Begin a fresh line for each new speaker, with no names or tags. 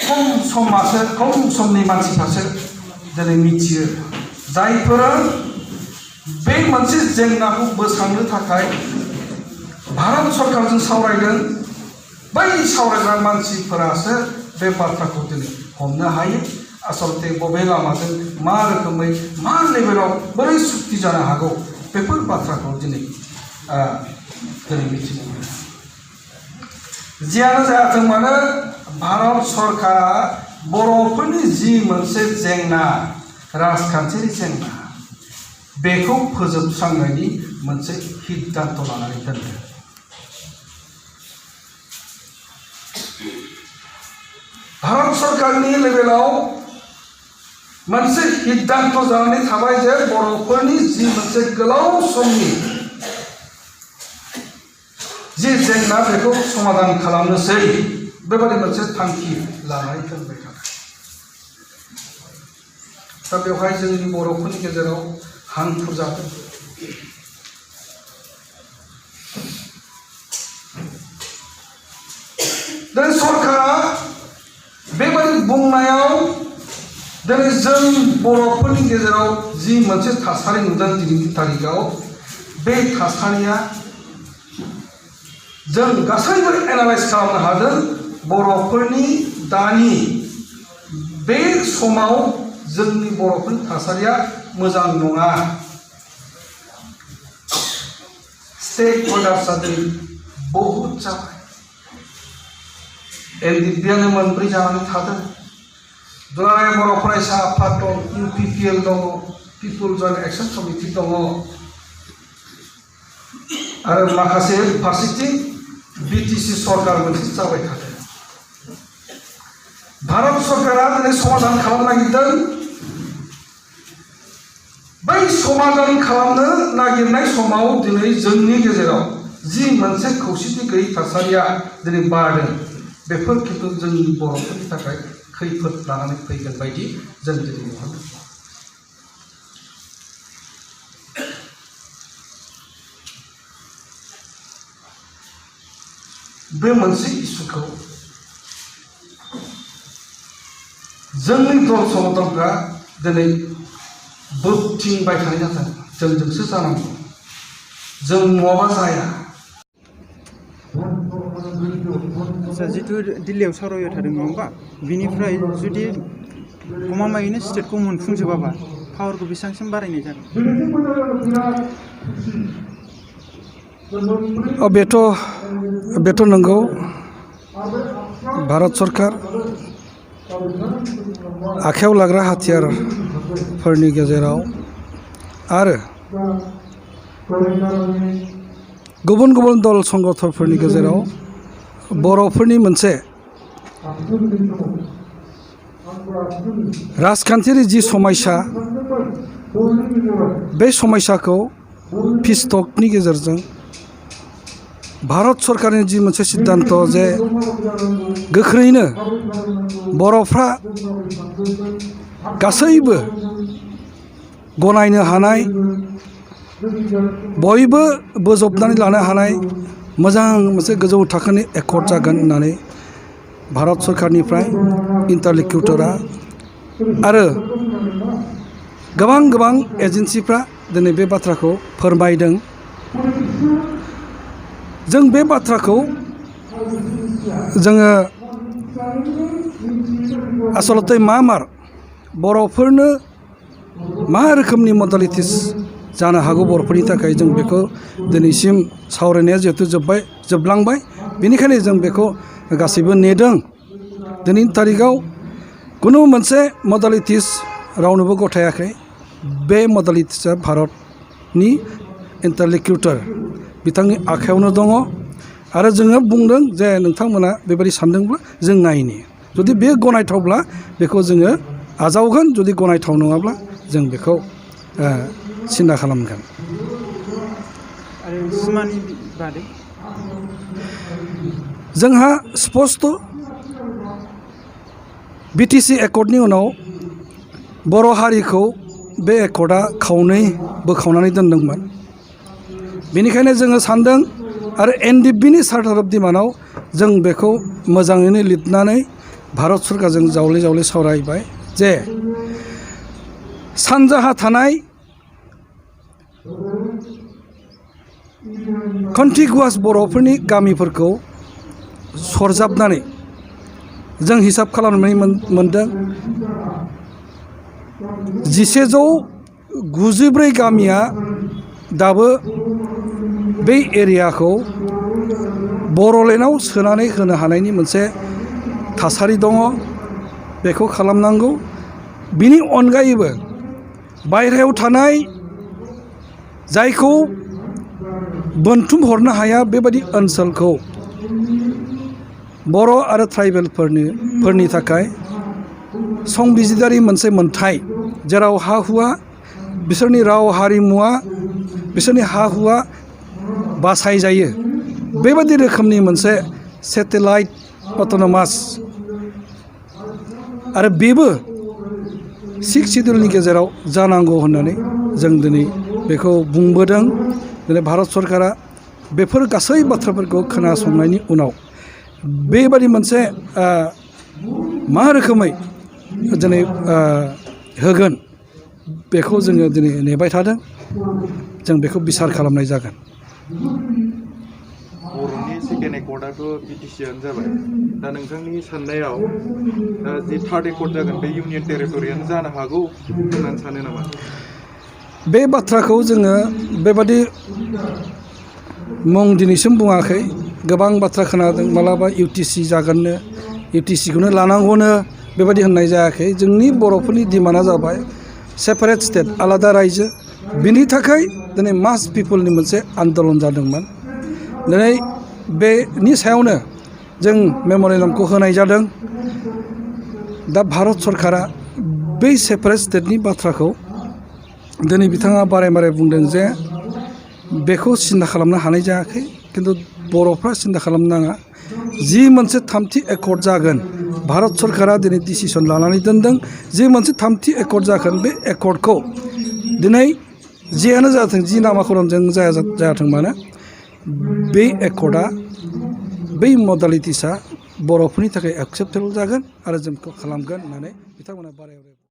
खम समनि मानसिफ्रासो दिनै मिथियो जायफोरा बे मोनसे जेंनाखौ बोस्रांनो थाखाय भारत सरकारजों सावरायदों बै सावरायग्रा मानसिफोरासो बे बाथ्राखौ दिनै हमनो हायो आसलते बबे लामाजों मा रोखोमै मा लेभेलाव बोरै सुक्ति जानो हागौ बेफोर बाथ्राखौ दिनै मिथिनो मोनो जियानो जायाथों मानो भारत सरकारा बर'फोरनि जि मोनसे जेंना राजखान्थियारि जेंना बेखौ फोजोबस्रांनायनि मोनसे सिद्धांत लानानै दोनदों भारत सरकारनि लेभेलाव मोनसे सिद्धांत जानानै थाबाय जे बर'फोरनि जि मोनसे गोलाव समनि जि जेंना बेखौ समाधान खालामनोसै बेबादि मोनसे थांखि लानानै दोनबाय थादों दा बेवहाय जोंनि बर'फोरनि गेजेराव हांखुर जादों दिनै सरकारा बेबादि बुंनायाव दिनै जों बर'फोरनि गेजेराव जि मोनसे थासारि नुदों दिनैनि तारिखाव बे थासारिया जों गासैबो एनालाइज खालामनो हादों बर'फोरनि दानि बे समाव जोंनि बर'फोरनि थासारिया मोजां नङा स्टेक होल्डार्सआ दिनै बहुद जाबाय एनडिपिआनो मोनब्रै जानानै थादों दुलाराय बर' फरायसा आफाद दं इउपिपिएल दङ पिपुल जयेन्ट एक्सन कमिटि दङ आरो माखासे फारसेथिं बिटिसि सरकार मोनसे जाबाय थादों भारत सरकारा दिनै समाधान खालामनो नागिरदों बै समाधान खालामनो नागिरनाय समाव दिनै जोंनि गेजेराव जि मोनसे खौसेथि गैयै थासारिया दिनै बारदों बेफोर खिन्थु जोंनि बर'फोरनि थाखाय खैफोद लानानै फैगोन बायदि जों दिनै नुहुरदों बे मोनसे इस्युखौ जोंनि दल संगठनफ्रा दिनै बोबथिंबाय थानाय जादों जोंजोंसो जानांगौ जों नङाबा जाया
जिथु दिल्लीयाव सावरायबाय थादों नङा होमबा बिनिफ्राय जुदि गमामायैनो स्टेटखौ मोनफुंजोबाबा पावारखौ बेसेबांसिम बारायनाय जागोन
बेथ' नंगौ भारत सरकार आखायाव लाग्रा हाथियारफोरनि गेजेराव आरो गुबुन गुबुन दल संगठनफोरनि गेजेराव बर'फोरनि मोनसे राजखान्थियारि जि समस्या बे समस्याखौ पिस टकनि गेजेरजों भारत सरकारनि जि मोनसे सिद्धांत जे गोख्रैनो बर'फ्रा गासैबो गनायनो हानाय बयबो बोजबनानै लानो हानाय मोजां मोनसे गोजौ थाखोनि एकर्ड जागोन होननानै भारत सरकारनिफ्राय इन्टारलिक्युटरा आरो गोबां एजेन्सिफ्रा दिनै बे बाथ्राखौ फोरमायदों जों बे बाथ्राखौ जोङो आसलते मार बर'फोरनो मा रोखोमनि मडालिटिस जानो हागौ बर'फोरनि थाखाय जों बेखौ दिनैसिम सावरायनाया जिहेतु जोबलांबाय बेनिखायनो जों बेखौ गासैबो नेदों दिनैनि तारिखाव खुनु मोनसे मडालिटिस रावनोबो गथायाखै बे मडालिटिसआ भारतनि इन्टारलिक्युटर बिथांनि आखायावनो दङ आरो जोङो बुंदों जे नोंथांमोना बेबायदि सानदोंब्ला जों नायनि जुदि बे गनायथावब्ला बेखौ जोङो आजावगोन जुदि गनायथाव नङाब्ला जों बेखौ सिन्था खालामगोन
आरो सिमानि बादै
जोंहा स्पष्ट बिटिसि एकर्डनि उनाव बर' हारिखौ बे एकर्डआ खावनै बोखावनानै दोनदोंमोन बेनिखायनो जोङो सानदों आरो एनडिपिनि चार्टार अफ डिमान्डआव जों बेखौ मोजाङैनो लिरनानै भारत सरकारजों जावले जावले सावरायबाय जे सानजाहा थानाय कन्टिगुवास बर'फोरनि गामिफोरखौ सरजाबनानै जों हिसाब खालामनानै मोनदों 1194 गामिया दाबो बै एरियाखौ बर'लेण्डआव सोनानै होनो हानायनि मोनसे थासारि दङ बेखौ खालामनांगौ। बिनि अनगायैबो बायह्रायाव थानाय जायखौ बोनथुम हरनो हाया बेबादि ओनसोलखौ बर' आरो ट्राइबेलफोरनि थाखाय संबिजिदारि मोनसे मोनथाय जेराव हा हुआ बिसोरनि राव हारिमुआ बिसोरनि हा हुआ बासायजायो बेबादि रोखोमनि मोनसे सेटेलाइट अट'नमास आरो बेबो 6 सिडिउलनि गेजेराव जानांगौ होननानै जों दिनै बेखौ बुंबोदों। दिनै भारत सरकारा बेफोर गासै बाथ्राफोरखौ खोनासंनायनि उनाव बेबादि मोनसे मा रोखोमै दिनै होगोन बेखौ जोङो दिनै नेबाय थादों। जों बेखौ बिसार खालामनाय जागोन।
बर'नि सेकेन्ड एकर्डआथ' बिटिसिआनो जाबाय। दा नोंथांनि साननायाव जि थार्ड एकर्ड जागोन बे इउनियन टेरिटरियानो जानो हागौ होननानै सानो नामा?
बे बाथ्राखौ जोङो बेबादि मुं दिनैसिम बुङाखै। गोबां बाथ्रा खोनादों मालाबा इउटिसि जागोननो इउटिसिखौनो लानांगौनो बेबादि होननाय जायाखै। जोंनि बर'फोरनि डिमान्डआ जाबाय सेपारेट स्टेट आलादा रायजो। बिनि थाखाय दिनै मास पिपलनि मोनसे आन्दलन जादोंमोन। दिनै बेनि सायावनो जों मेम'रेन्डामखौ होनाय जादों। दा भारत सरकारा बै सेपारेट स्टेटनि बाथ्राखौ दिनै बिथाङा बारे बारे बुंदों जे बेखौ सिन्था खालामनो हानाय जायाखै। खिन्थु बर'फ्रा सिन्था खालामनाङा। जि मोनसे थामथि एकर्ड जागोन भारत सरकारा दिनै डिसिसन लानानै दोनदों। जि मोनसे थामथि एकर्ड जागोन बे एकर्डखौ दिनै जियानो जाथों जि नामाकरणजों जायाथों मानो बे एकर्डआ बै मडालिटिसआ बर'फोरनि थाखाय एक्सेप्टेबल जागोन आरो जों बेखौ खालामगोन होननानै बिथांमोना बारे बारे